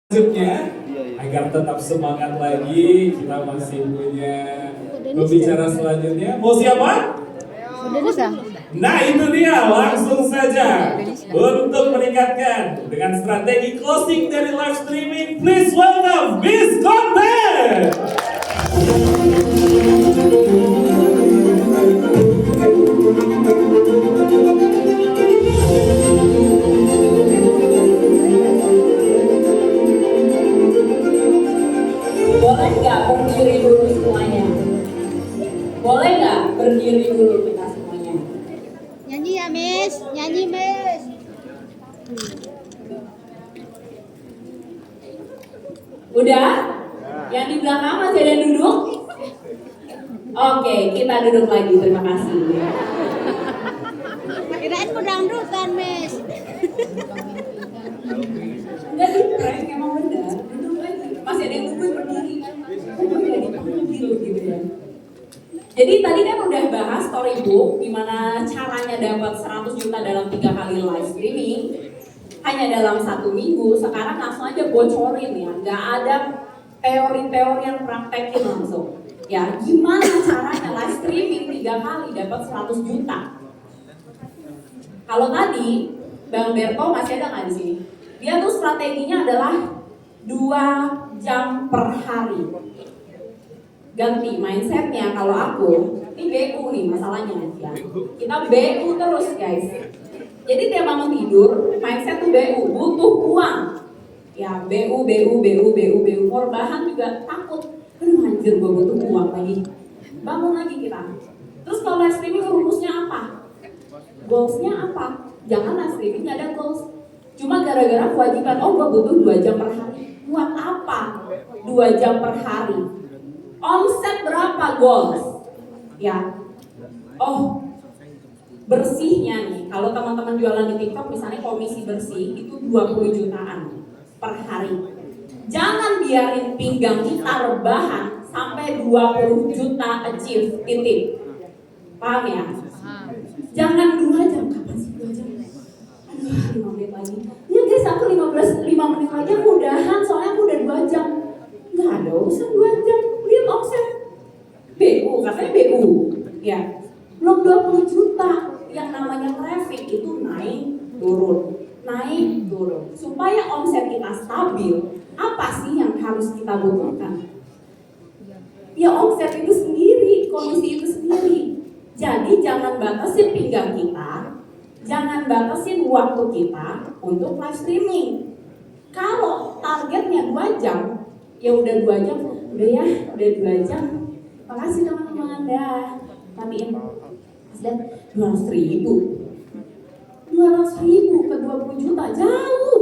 Selanjutnya, agar tetap semangat lagi, kita masih punya pembicara selanjutnya. Mau siapa? Nah itu dia, langsung saja untuk meningkatkan dengan strategi closing dari live streaming. Please welcome Miss Content. Boleh nggak berdiri dulu semuanya? Boleh nggak berdiri dulu kita semuanya? Nyanyi ya, Miss. Nyanyi, Miss. Udah? Yang di belakang masih ada yang duduk? Oke, kita duduk lagi. Terima kasih. Kirain mau dangdutan, Miss. Enggak di prank, emang benar. Duduk lagi. Masih ada yang nungguin berdiri. Jadi dipanggil gitu ya. Jadi tadi kan udah bahas storybook gimana caranya dapat 100 juta dalam 3 kali live streaming hanya dalam 1 minggu. Sekarang langsung aja bocorin ya, nggak ada teori-teori yang praktekin langsung. Ya, gimana caranya live streaming 3 kali dapat 100 juta? Kalau tadi Bang Berto masih ada nggak di sini? Dia tuh strateginya adalah 2 jam per hari. Ganti mindsetnya. Kalau aku ini BU nih masalahnya ya. Kita BU terus guys. Jadi tiap bangun tidur mindset tuh BU, butuh uang. Ya BU mau rebahan juga takut. Aduh anjir gue butuh uang lagi. Bangun lagi kita. Terus kalau live streaming rumusnya apa? Goalsnya apa? Jangan live streaming gak ada goals. Cuma gara-gara kewajiban, oh gue butuh 2 jam per hari. Buat apa? 2 jam per hari. Omset berapa goals? Ya. Oh, bersihnya nih. Kalau teman-teman jualan di TikTok misalnya komisi bersih itu 20 jutaan per hari. Jangan biarin pinggang kita rebahan sampai 20 juta achieve titik. Paham ya? Jangan 2 jam. Kapan sih 2 jam? Aduh, 5 menit lagi. Ya guys, aku 5 menit lagi aku udahan soalnya aku udah 2 jam. Nggak ada urusan 2 jam. Lihat omset BU, katanya BU ya, belum 20 juta. Yang namanya traffic itu naik turun supaya omset kita stabil. Apa sih yang harus kita butuhkan? Ya omset itu sendiri, komisi itu sendiri. Jadi jangan batasin pinggang kita, jangan batasin waktu kita untuk live streaming. Kalau targetnya 2 jam, ya udah 2 jam, udah ya, udah 2 jam. Makasih teman-teman, dah matiin. Dan 200 ribu ke 20 juta jauh,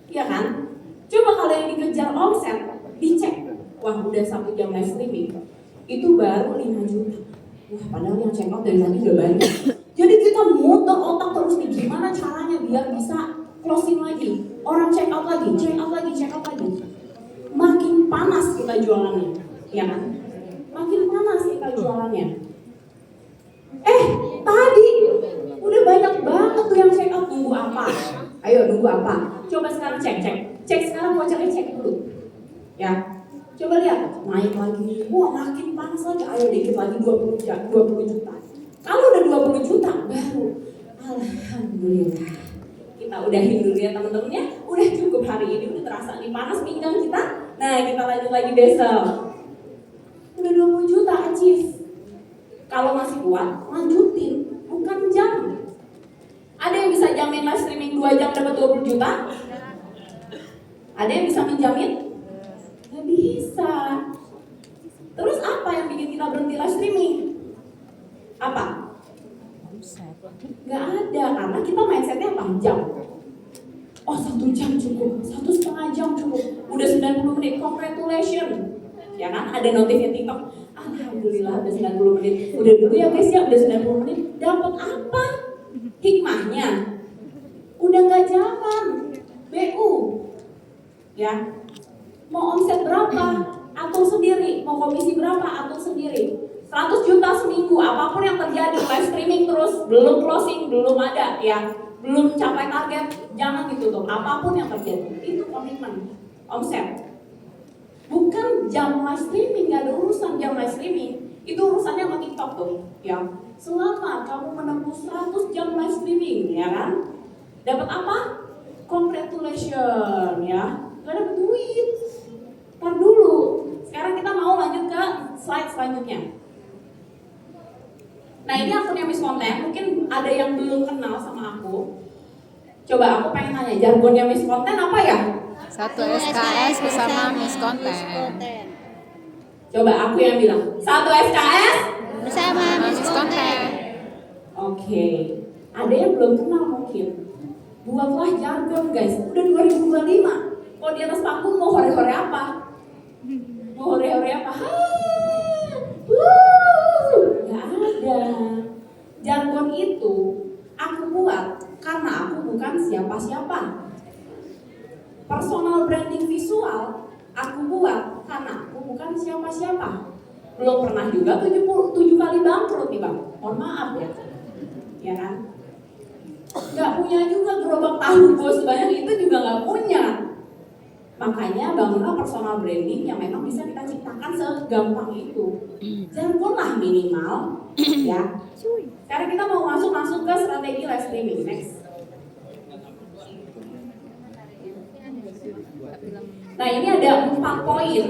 ya kan? Coba kalau yang dikejar omset, dicek, wah udah 1 jam live streaming, itu baru 5 juta. Wah padahal yang check out dari tadi udah banyak. Jadi kita muter otak terus nih, gimana caranya biar bisa closing lagi, orang check out lagi. Makin panas kita jualannya, ya kan? Makin panas kita jualannya. Tadi udah banyak banget tuh yang check out. Nunggu apa? Ayo nunggu apa? Coba sekarang cek sekarang vouchernya cek dulu. Ya, coba lihat naik lagi. Wah makin panas lagi. Ayo dikit lagi 20 juta. Kalau udah 20 juta baru alhamdulillah. Kita udahin dulu ya teman-teman ya. Udah cukup hari ini, udah terasa nih panas pinggang kita. Nah kita lanjut lagi besok. Udah 20 juta achieve. Kalau masih kuat, lanjutin. Bukan jam. Ada yang bisa jamin live streaming 2 jam dapat 20 juta? Ada yang bisa menjamin? Nggak bisa. Terus apa yang bikin kita berhenti live streaming? Apa? Nggak ada, karena kita mindsetnya apa? Jam. Oh 1 jam cukup, 1,5 jam cukup. Udah 90 menit, congratulations. Ya kan, ada notifnya TikTok. Alhamdulillah udah 90 menit. Udah dulu ya guys ya, udah 90 menit. Dapat apa? Hikmahnya udah gak zaman. BU ya, mau omset berapa atur sendiri, mau komisi berapa atur sendiri. 100 juta seminggu, apapun yang terjadi, live streaming terus, belum closing, belum ada ya, belum capai target, jangan ditutup. Apapun yang terjadi, itu komitmen. omset. Bukan jam live streaming, gak ada urusan jam live streaming. Itu urusannya sama TikTok tuh, ya. Selama kamu menempuh 100 jam live streaming, ya kan? Dapat apa? Congratulations, ya. Gak dapat duit. Ntar dulu. Sekarang kita mau lanjut ke slide selanjutnya. Nah, ini akunnya Miss Konten. Mungkin ada yang belum kenal sama aku. Coba aku pengen nanya, jargonnya Miss Konten apa ya? 1 SKS bersama Miss Konten. Coba aku yang bilang. 1 SKS bersama Miss Konten. Oke. Ada yang belum kenal mungkin. Buatlah jargon guys. Udah 2025. Kalau di atas panggung mau hore-hore apa? Mau hore-hore apa? Gak ada. Jargon itu aku buat karena aku bukan siapa-siapa. Personal branding visual aku buat karena aku bukan siapa-siapa. Belum pernah juga 7 kali bangkrut nih bang. Mohon maaf ya. Ya kan? Gak punya juga gerobak tahu bos sebanyak itu juga gak punya. Makanya bangunlah personal branding yang memang bisa kita ciptakan segampang itu. Jargonlah minimal, ya. Sekarang kita mau masuk ke strategi live streaming. Next. Nah ini ada 4 poin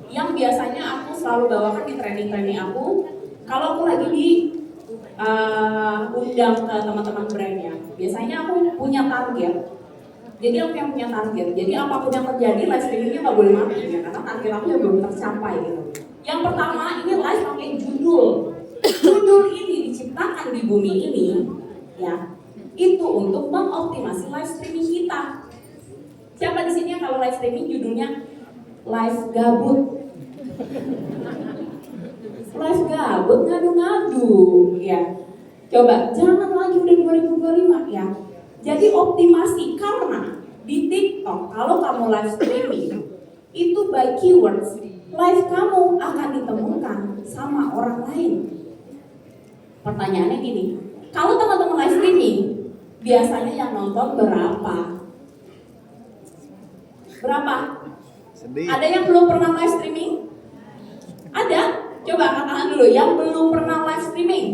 yang biasanya aku selalu bawakan di training aku. Kalau aku lagi di undang ke teman-teman brandnya, biasanya aku punya target. Jadi aku yang punya target. Jadi apapun yang terjadi, live streamingnya nggak boleh mati ya, karena target aku yang belum tercapai gitu. Yang pertama ini live pakai judul. Judul ini diciptakan di bumi ini, ya, itu untuk mengoptimasi live streaming kita. Siapa di sini yang kalau live streaming judulnya live gabut? Live gabut ngadu-ngadu, ya. Coba jangan lagi udah 2025 ya. Jadi optimasi karena di TikTok kalau kamu live streaming itu by keywords live kamu akan ditemukan sama orang lain. Pertanyaannya gini, kalau teman-teman live streaming biasanya yang nonton berapa? Berapa? Sedih. Ada yang belum pernah live streaming? Ada? Coba angkat tangan dulu yang belum pernah live streaming.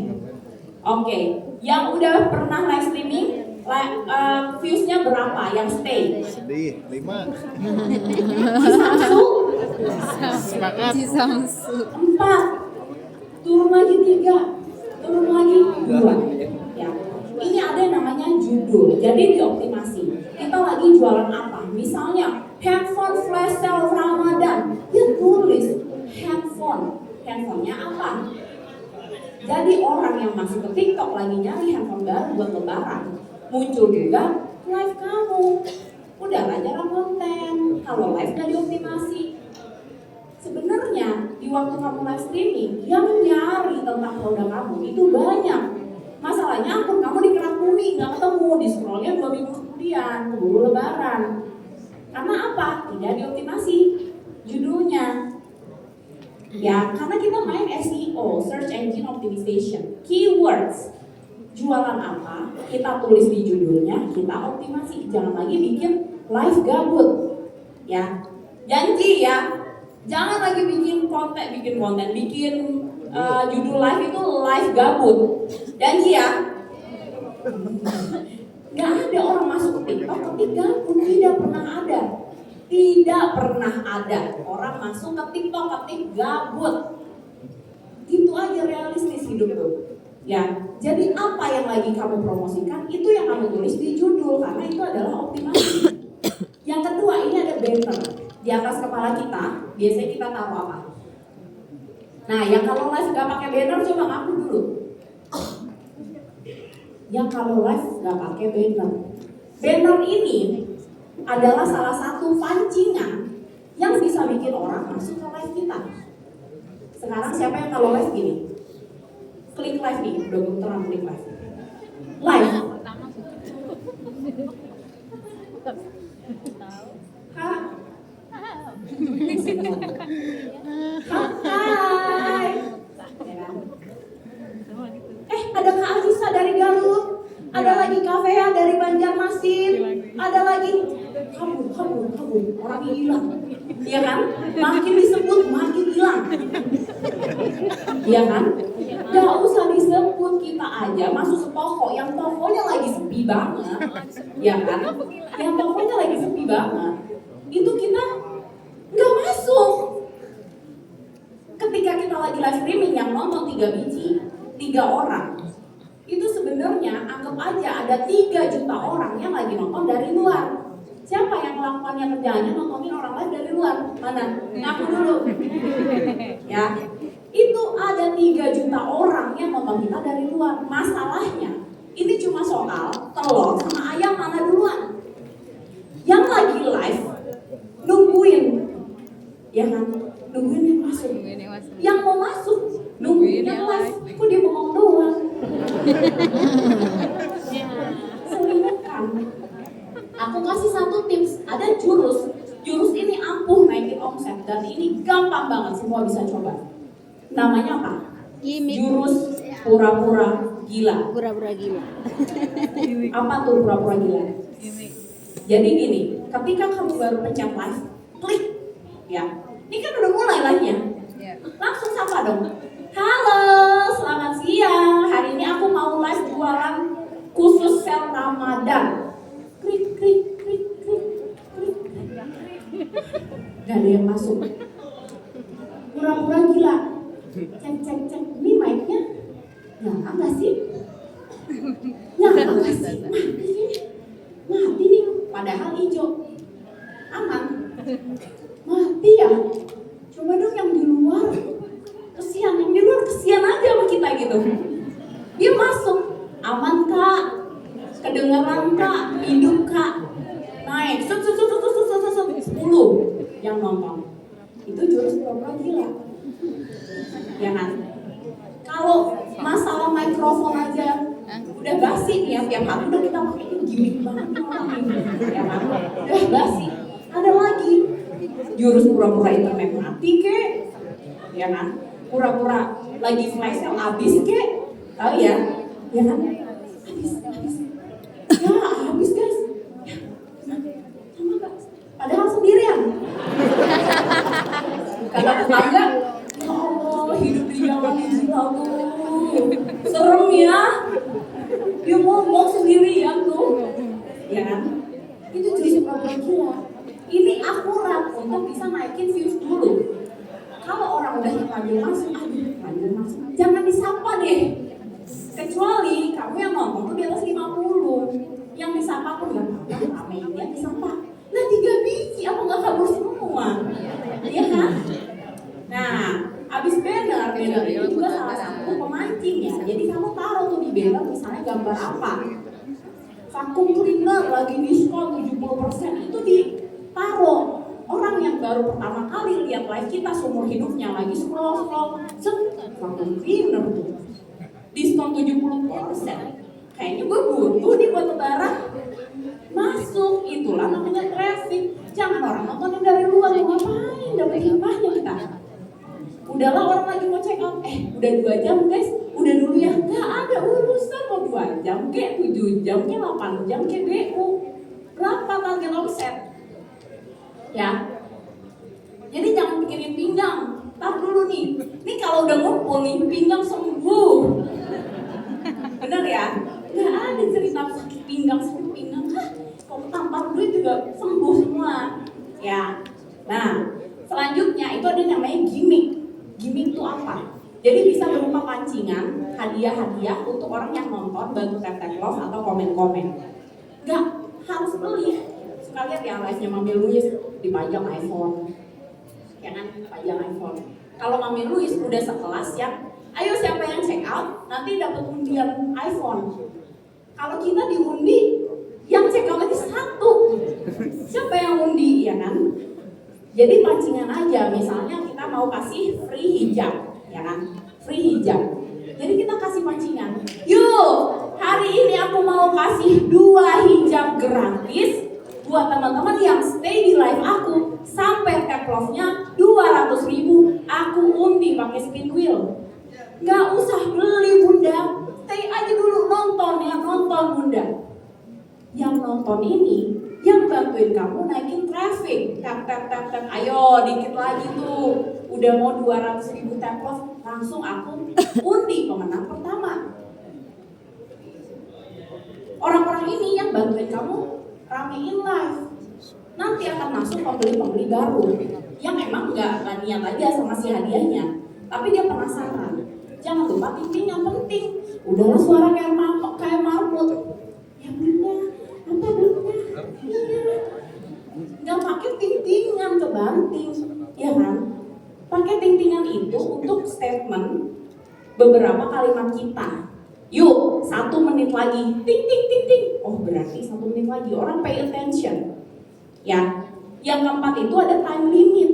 Oke, yang udah pernah live streaming, views-nya berapa yang stay? Sedih, 5. Samsu Semangat. Di Samsu. 4, turun lagi 3, turun lagi 2. Ya. Ini ada yang namanya judul, jadi dioptimasi. Kita lagi jualan apa? Misalnya handphone flash sale Ramadan, dia tulis handphone. Handphonenya apa? Jadi orang yang masuk ke TikTok lagi nyari handphone baru buat lebaran, muncul juga live kamu. Udah jarang konten. Kalau live gak dioptimasi. Sebenarnya di waktu kamu live streaming, yang nyari tentang produk kamu itu banyak. Masalahnya akun kamu di kerak bumi, nggak ketemu, di scrollnya 2 minggu kemudian, keburu lebaran. Karena apa? Tidak dioptimasi judulnya. Ya, karena kita main SEO, Search Engine Optimization, keywords. Jualan apa, kita tulis di judulnya, kita optimasi. Jangan lagi bikin live gabut. Ya, janji ya. Jangan lagi bikin konten, judul live itu live gabut. Janji ya. Gak ada orang masuk ke TikTok ketik gabut, tidak pernah ada. Tidak pernah ada orang masuk ke TikTok ketik gabut. Itu aja realistis hidup tuh. Ya, jadi apa yang lagi kamu promosikan itu yang kamu tulis di judul karena itu adalah optimasi. Yang kedua ini ada banner di atas kepala kita. Biasanya kita taruh apa? Nah, yang kalau live gak pakai banner coba ngaku dulu. Yang kalau live gak pakai banner. Banner ini adalah salah satu pancingan yang bisa bikin orang masuk ke live kita. Sekarang siapa yang kalau live gini? Klik live nih, udah terang klik live. Live. Hai. Ada Kak Azisa dari Garut, ada lagi Kavea dari Banjarmasin, ada lagi kabur, orangnya hilang. Iya kan? Makin disebut makin hilang. Iya kan? Gak usah disebut, kita aja masuk ke toko, yang tokonya lagi sepi banget. Iya kan? Yang tokonya lagi sepi banget. Itu kita gak masuk. Ketika kita lagi live streaming yang nonton 3 biji, 3 orang, itu sebenarnya anggap aja ada 3 juta orang yang lagi nonton dari luar. Siapa yang melakukannya kerjaannya nontonin orang lain dari luar? Mana? Ngaku dulu. Ya, itu ada 3 juta orang yang nonton kita dari luar. Masalahnya, ini cuma soal telur sama ayam mana duluan. Yang lagi live, nungguin. Ya kan? Nungguin yang masuk. Yang mau masuk, nungguin yang live. Kok dia ngomong doang? Selingkuhkan. Aku kasih 1 tips, ada jurus ini ampuh naikin omset dan ini gampang banget, semua bisa coba. Namanya apa? Gimik. Jurus pura-pura gila. Pura-pura gila. Apa tuh pura-pura gila? Jadi gini, ketika kamu baru pencet live, klik, ya. Ini kan udah mulai live-nya. Langsung sapa dong. Halo, selamat siang. Hari ini aku mau live jualan khusus sel Ramadan. Klik. Gak ada yang masuk. Pura-pura gila. Cek. Ini mic-nya nyala nggak sih? Mati nih. Padahal hijau. Aman. Mati ya. Coba dong yang di luar. Kesian, yang di luar kesian aja sama kita gitu. Dia masuk. Aman kak. Kedengeran kak. Hidup kak. Naik. 10 yang nonton. Itu jurus pura-pura gila. Ya kan? Kalau masalah mikrofon aja udah basi nih ya, tiap hari udah kita pakai gimmick banget orang ini. Ya kan? Udah basi. Ada lagi jurus pura-pura internet mati kek. Ya kan? Pura-pura lagi flash sale habis kek. Tahu ya? Ya kan? Habis. Ya, habis guys. Ya. Sama gak? Padahal sendirian. Kata tetangga, ya Allah, hidup di zaman digital tuh serem ya. Dia ngomong sendirian tuh. Ya kan? Itu jadi pura-pura gila. Ini akurat untuk bisa naikin views dulu. Kalau orang udah terlanjur masuk, jangan disapa deh. Kecuali kamu yang ngomong tuh di atas 50. Yang disapa pun gak apa-apa, ramein dia disapa. Nah 3 biji, apa gak kabur semua? Iya kan? Nah, abis banner itu juga salah satu pemancing ya. Jadi kamu taruh tuh di banner misalnya gambar apa. Vacuum cleaner lagi diskon 70%, itu ditaruh. Orang yang baru pertama kali lihat live kita seumur hidupnya lagi scroll, vacuum cleaner tuh diskon 70%. Kayaknya gue butuh nih buat lebaran. Masuk, itulah namanya traffic. Jangan orang nontonin dari luar, ngapain? Dapat hikmahnya kita. Udahlah orang lagi mau check out, udah 2 jam guys, udah dulu ya. Gak ada urusan mau 2 jam kek, 7 jam kek, 8 jam kek BU. Berapa target omset? Ya. Jadi jangan pikirin pinggang. Tar dulu nih. Ini kalau udah ngumpul nih, pinggang sembuh. Bener ya? Gak ada cerita sakit pinggang. Kalau tampar duit juga sembuh semua. Ya. Nah, selanjutnya itu ada namanya gimmick. Gimmick itu apa? Jadi bisa berupa pancingan, hadiah-hadiah untuk orang yang nonton, bantu tap love atau komen-komen. Gak harus beli. Suka lihat ya live-nya Mami Louis dipajang iPhone. Ya kan, dipajang iPhone. Kalau Mami Louis udah sekelas ya, ayo siapa yang check out, nanti dapat undian iPhone. Kalau kita diundi, yang check out lagi 1. Siapa yang undi, ya kan? Jadi pancingan aja, misalnya kita mau kasih free hijab, ya kan? Free hijab. Jadi kita kasih pancingan. Yuk, hari ini aku mau kasih 2 hijab gratis buat teman-teman yang stay di live aku sampai tap love-nya 200.000. Aku undi pakai spin wheel. Gak usah beli bunda, stay aja dulu nonton ya, nonton bunda. Yang nonton ini, yang bantuin kamu Konten, ayo dikit lagi tuh. Udah mau 200.000 tap love, langsung aku undi pemenang pertama. Orang-orang ini yang bantuin kamu ramein live. Nanti akan masuk pembeli-pembeli baru yang emang nggak niat aja sama si hadiahnya, tapi dia penasaran. Jangan lupa ting yang penting. Udahlah suara kayak marmut. Ya bunda, apa bunda? Iya. Nggak pakai ting-tingan ke banting, ya kan? Pakai ting-tingan itu untuk statement beberapa kalimat kita. Yuk, 1 menit lagi, ting ting ting ting. Oh berarti 1 menit lagi, orang pay attention. Ya, yang keempat itu ada time limit.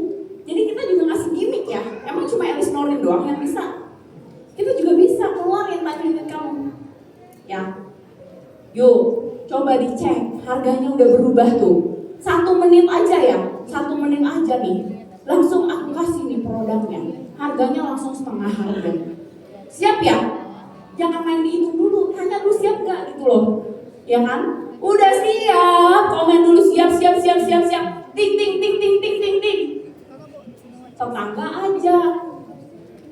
Jadi kita juga ngasih gimmick ya. Emang cuma Elis Norin doang yang bisa? Kita juga bisa keluarin time limit kamu. Ya, yuk, coba dicek. Harganya udah berubah tuh. 1 menit aja ya, 1 menit aja nih. Langsung aku kasih nih produknya. Harganya langsung setengah harga. Siap ya? Jangan main dihitung dulu. Tanya dulu siap nggak gitu loh. Ya kan? Udah siap, komen dulu siap. Ting ting ting ting ting ting ting. Tetangga aja.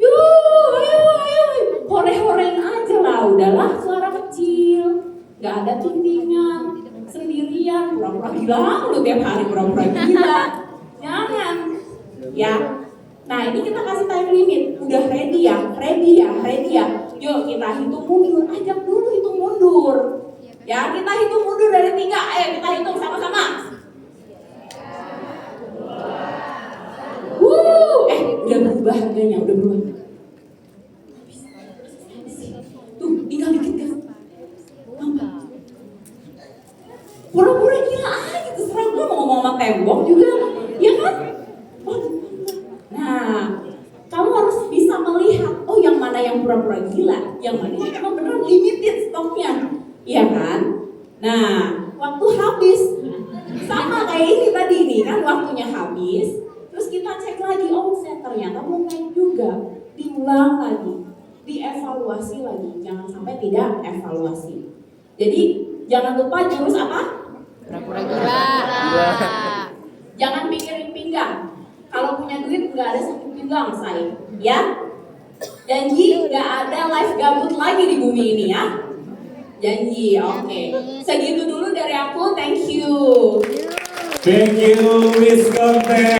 Yuk, ayo. Hore-horein aja lah, udahlah suara kecil. Gak ada tintingan, sendirian, pura-pura gila lu tiap hari pura-pura gila. Jangan. Ya. Nah, ini kita kasih time limit. Udah ready ya. Yuk kita hitung mundur, ajak dulu hitung mundur. Ya, kita hitung mundur dari 3. Kita hitung sama-sama. Udah berubah harganya, udah berubah. Tuh, tinggal dikit kan. Pura-pura gila aja gitu, serang gue mau ngomong sama tembok juga. Ya kan? Nah, kamu harus bisa melihat, oh yang mana yang pura-pura gila, yang mana yang emang beneran limited stoknya. Iya kan? Nah, waktu habis sama kayak ini tadi nih kan, waktunya habis. Terus kita cek lagi, oh ternyata mau naik juga. Diulang lagi, dievaluasi lagi. Jangan sampai tidak evaluasi. Jadi jangan lupa jurus apa? Pura-pura gila. Jangan pikirin pinggang. Kalau punya duit nggak ada sakit pinggang saya, ya. Janji nggak ada live gabut lagi di bumi ini ya. Janji, oke. Segitu dulu dari aku, thank you. Thank you, Miss Konten.